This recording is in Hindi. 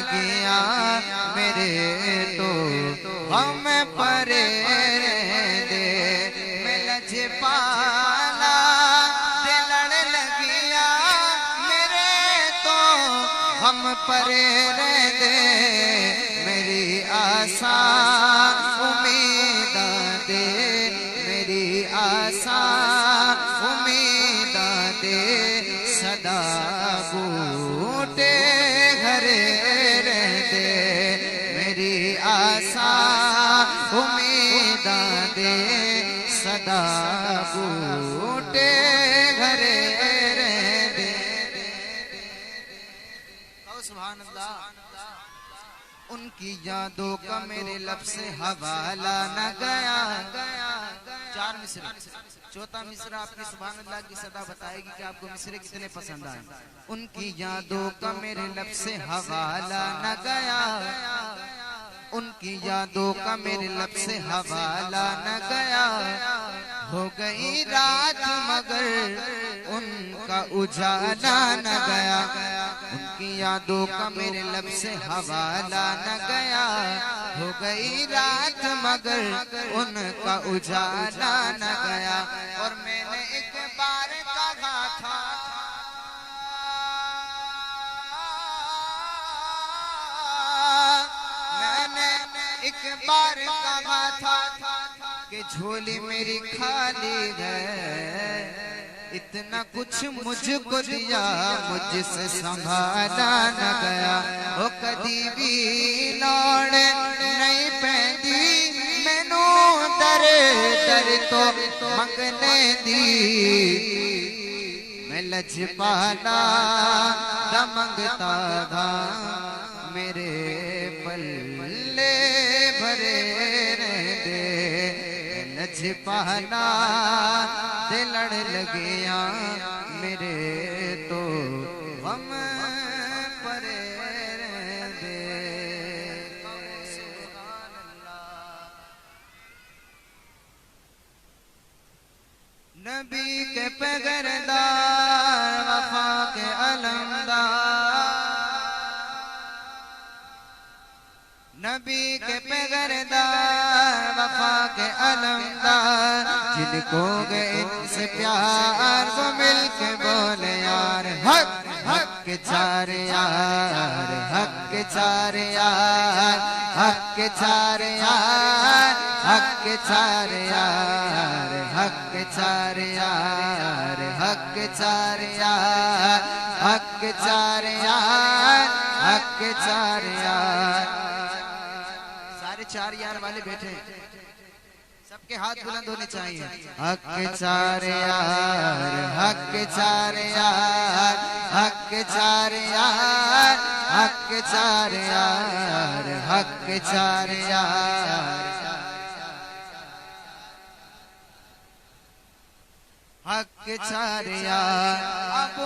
लगिया मेरे तो हम परे दे मैं लजपाला ते लड़ लगिया मेरे तो हम परे दे मेरी आशा उम्मीद दे मेरी आशा उम्मीद दे सदा बूटे घरे रहते मेरी आशा उम्मीद दे सदा बूटे घरे रहते। सुभान अल्लाह। उनकी यादों का मेरे लब से हवाला न गया। चार मिसरे, चौथा मिसरा आपकी सुभान अल्लाह की सदा बताएगी कि आपको मिसरे कितने पसंद आए। उनकी यादों का मेरे लब से हवाला न गया, उनकी यादों का मेरे लब से हवाला न गया। हो गई रात मगर उनका उजाला न गया, उनकी यादों का मेरे लब से हवाला न गया। हो गई रात मगर उनका उजाला न गया। और मैंने एक बार कहा था एक बार कहा था कि झोली मेरी खाली है, इतना कुछ मुझको दिया मुझसे संभाला न गया। वो कदी भी लौड़ नहीं पैंदी मैनू दर दर तो मंगने दी। मैं लजपाला दमंगता था मेरे पल्ले भरे दे लजपाला दे लड़ लगिया मेरे तो हम परे दे। नबी के पैगरदार वफा के अलमदार, नबी के पैगरदार वफा के अलमदार, जिनको गए इनसे प्यार वो मिल के बोले यार हक हक के चार यार, हक के चार यार, हक के चार यार, हक के चार यार, हक के चार यार, हक के चार यार, हक के चार यार, हक के चार यार। सारे चार यार वाले बैठे हैं, सबके हाथ बुलंद होने चाहिए। हक के चार यार, हक के चार यार, हक के चार यार, हक के चार यार, हक के चार यार, हक के चार यार।